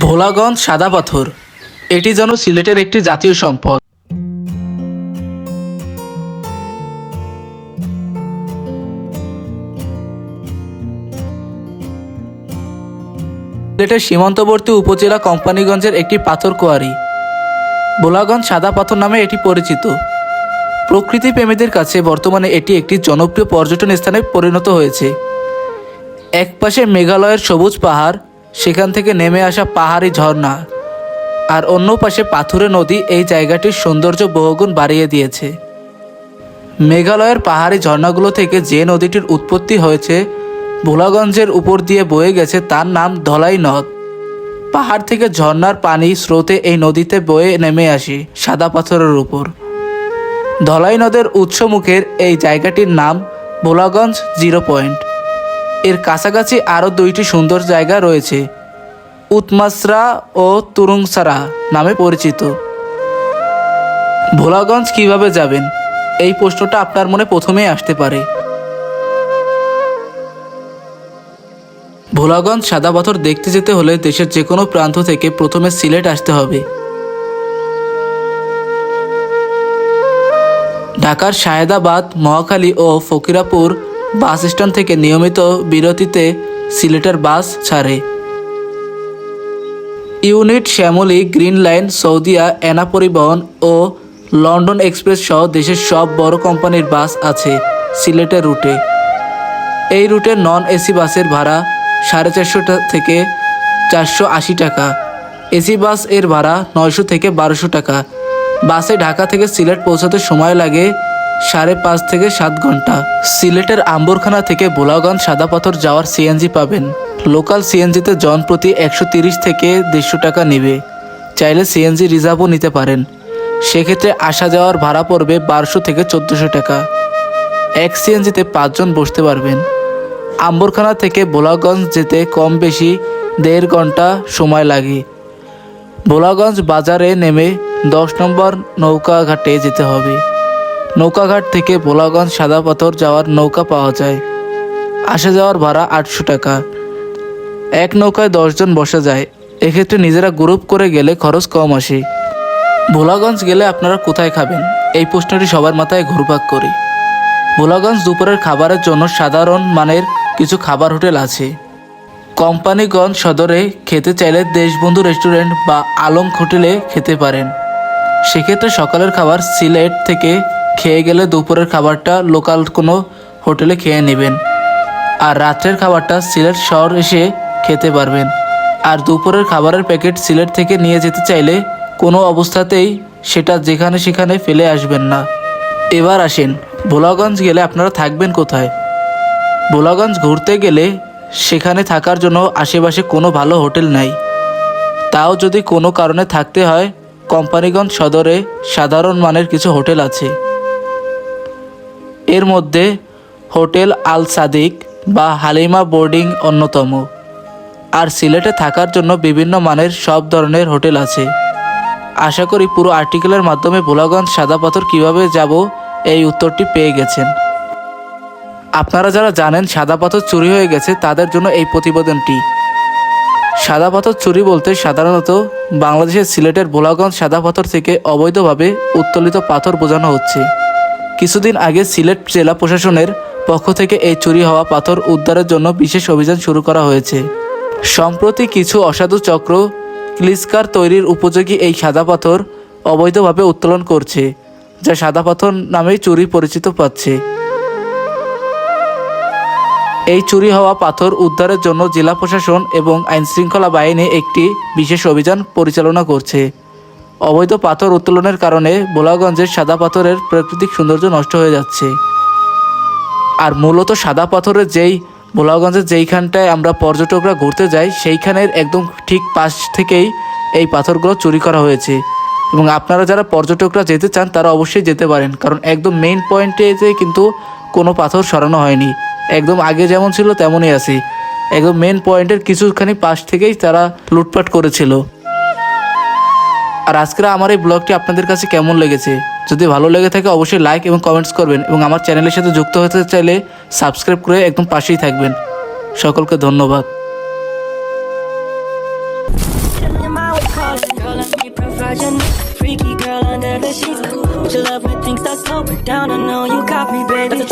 ভোলাগঞ্জ সাদা পাথর এটি যেন সিলেটের একটি জাতীয় সম্পদ। সিলেটের সীমান্তবর্তী উপজেলা কোম্পানীগঞ্জের একটি পাথর কোয়ারি। ভোলাগঞ্জ সাদা পাথর নামে এটি পরিচিত। প্রকৃতি প্রেমীদের কাছে বর্তমানে এটি একটি জনপ্রিয় পর্যটন স্থানে পরিণত হয়েছে। একপাশে মেঘালয়ের সবুজ পাহাড়, সেখান থেকে নেমে আসা পাহাড়ি ঝর্ণা, আর অন্য পাশে পাথুরে নদী এই জায়গাটির সৌন্দর্য বহুগুণ বাড়িয়ে দিয়েছে। মেঘালয়ের পাহাড়ি ঝর্ণাগুলো থেকে যে নদীটির উৎপত্তি হয়েছে, ভোলাগঞ্জের উপর দিয়ে বয়ে গেছে, তার নাম ধলাই নদ। পাহাড় থেকে ঝর্ণার পানি স্রোতে এই নদীতে বয়ে নেমে আসে সাদা পাথরের উপর। ধলাই নদের উৎসমুখের এই জায়গাটির নাম ভোলাগঞ্জ 0 পয়েন্ট। এর কাছাকাছি আরও দুইটি সুন্দর জায়গা রয়েছে, উতমাসরা ও তুরুংসারা নামে পরিচিত। ভোলাগঞ্জ কিভাবে যাবেন, এই প্রশ্নটা আপনার মনে প্রথমেই আসতে পারে। ভোলাগঞ্জ সাদা পাথর দেখতে যেতে হলে দেশের যে কোনো প্রান্ত থেকে প্রথমে সিলেট আসতে হবে। ঢাকার শাহেদাবাদ, মহাখালী ও ফকিরাপুর বাস স্ট্যান্ড থেকে নিয়মিত বিরতিতে সিলেটের বাস ছাড়ে। Unit, Shyamoli, green line, Saudia, Ena Paribahan ও লন্ডন এক্সপ্রেস সহ দেশের সব বড় কোম্পানির বাস আছে সিলেটের রুটে। এই রুটে নন এসি বাসের ভাড়া 450 থেকে 480 টাকা, এসি বাস এর ভাড়া 900 থেকে 1200 টাকা। বাসে ঢাকা থেকে সিলেট পৌঁছাতে সময় লাগে 5.5 থেকে 7 ঘন্টা। সিলেটের আম্বরখানা থেকে ভোলাগঞ্জ সাদা পাথর যাওয়ার সিএনজি পাবেন। লোকাল সিএনজিতে জন প্রতি 130 থেকে 150 টাকা নেবে। চাইলে সিএনজি রিজার্ভও নিতে পারেন। সেক্ষেত্রে আসা যাওয়ার ভাড়া পড়বে 1200 থেকে 1400 টাকা। এক সিএনজিতে 5 জন বসতে পারবেন। আম্বরখানা থেকে ভোলাগঞ্জ যেতে কম বেশি 1.5 ঘন্টা সময় লাগে। ভোলাগঞ্জ বাজারে নেমে 10 নম্বর নৌকাঘাটে যেতে হবে। নৌকাঘাট থেকে ভোলাগঞ্জ সাদা পাথর যাওয়ার নৌকা পাওয়া যায়। আসা যাওয়ার ভাড়া 800 টাকা। এক নৌকায় 10 জন বসা যায়। এক্ষেত্রে নিজেরা গ্রুপ করে গেলে খরচ কম আসে। ভোলাগঞ্জ গেলে আপনারা কোথায় খাবেন, এই প্রশ্নটি সবার মাথায় ঘুরপাক করে। ভোলাগঞ্জ দুপুরের খাবারের জন্য সাধারণ মানের কিছু খাবার হোটেল আছে। কোম্পানীগঞ্জ সদরে খেতে চাইলে দেশবন্ধু রেস্টুরেন্ট বা আলম হোটেলে খেতে পারেন। সেক্ষেত্রে সকালের খাবার সিলেট থেকে খেয়ে গেলে দুপুরের খাবারটা লোকাল কোনো হোটেলে খেয়ে নেবেন, আর রাত্রের খাবারটা সিলেট শহর এসে খেতে পারবেন। আর দুপুরের খাবারের প্যাকেট সিলেট থেকে নিয়ে যেতে চাইলে কোনো অবস্থাতেই সেটা যেখানে সেখানে ফেলে আসবেন না। এবার আসেন, ভোলাগঞ্জ গেলে আপনারা থাকবেন কোথায়। ভোলাগঞ্জ ঘুরতে গেলে সেখানে থাকার জন্য আশেপাশে কোনো ভালো হোটেল নাই। তাও যদি কোনো কারণে থাকতে হয়, কোম্পানীগঞ্জ সদরে সাধারণ মানের কিছু হোটেল আছে। এর মধ্যে হোটেল আল সাদিক বা হালিমা বোর্ডিং অন্যতম। আর সিলেটে থাকার জন্য বিভিন্ন মানের সব ধরনের হোটেল আছে। আশা করি পুরো আর্টিকেলের মাধ্যমে ভোলাগঞ্জ সাদা পাথর কীভাবে যাব এই উত্তরটি পেয়ে গেছেন। আপনারা যারা জানেন সাদা পাথর চুরি হয়ে গেছে, তাদের জন্য এই প্রতিবেদনটি। সাদা পাথর চুরি বলতে সাধারণত বাংলাদেশের সিলেটের ভোলাগঞ্জ সাদা পাথর থেকে অবৈধভাবে উত্তোলিত পাথর বোঝানো হচ্ছে। কিছুদিন আগে সিলেট জেলা প্রশাসনের পক্ষ থেকে এই চুরি হওয়া পাথর উদ্ধারের জন্য বিশেষ অভিযান শুরু করা হয়েছে। সম্প্রতি কিছু অসাধু চক্র ক্লিস্কার তৈরির উপযোগী এই সাদা পাথর অবৈধভাবে উত্তোলন করছে, যা সাদা পাথর নামেই চুরি পরিচিত পাচ্ছে। এই চুরি হওয়া পাথর উদ্ধারের জন্য জেলা প্রশাসন এবং আইনশৃঙ্খলা বাহিনী একটি বিশেষ অভিযান পরিচালনা করছে। অবৈধ পাথর উত্তোলনের কারণে ভোলাগঞ্জের সাদা পাথরের প্রাকৃতিক সৌন্দর্য নষ্ট হয়ে যাচ্ছে। আর মূলত সাদা পাথরের ভোলাগঞ্জের যেইখানটায় আমরা পর্যটকরা ঘুরতে যাই, সেইখানের একদম ঠিক পাশ থেকেই এই পাথরগুলো চুরি করা হয়েছে। এবং আপনারা যারা পর্যটকরা যেতে চান তারা অবশ্যই যেতে পারেন, কারণ একদম মেইন পয়েন্টে কিন্তু কোনো পাথর সরানো হয়নি। একদম আগে যেমন ছিল তেমনই আছে। একদম মেন পয়েন্টের কিছুখানি পাশ থেকেই তারা লুটপাট করেছিল। আর আজকের আমার এই ব্লগটি আপনাদের কাছে কেমন লেগেছে? যদি ভালো লেগে থাকে অবশ্যই লাইক এবং কমেন্টস করবেন, এবং আমার চ্যানেলের সাথে যুক্ত হতে চাইলে সাবস্ক্রাইব করে একদম পাশেই থাকবেন। সকলকে ধন্যবাদ। under the sheets. But your love when things start slowing down. I know you got me, baby.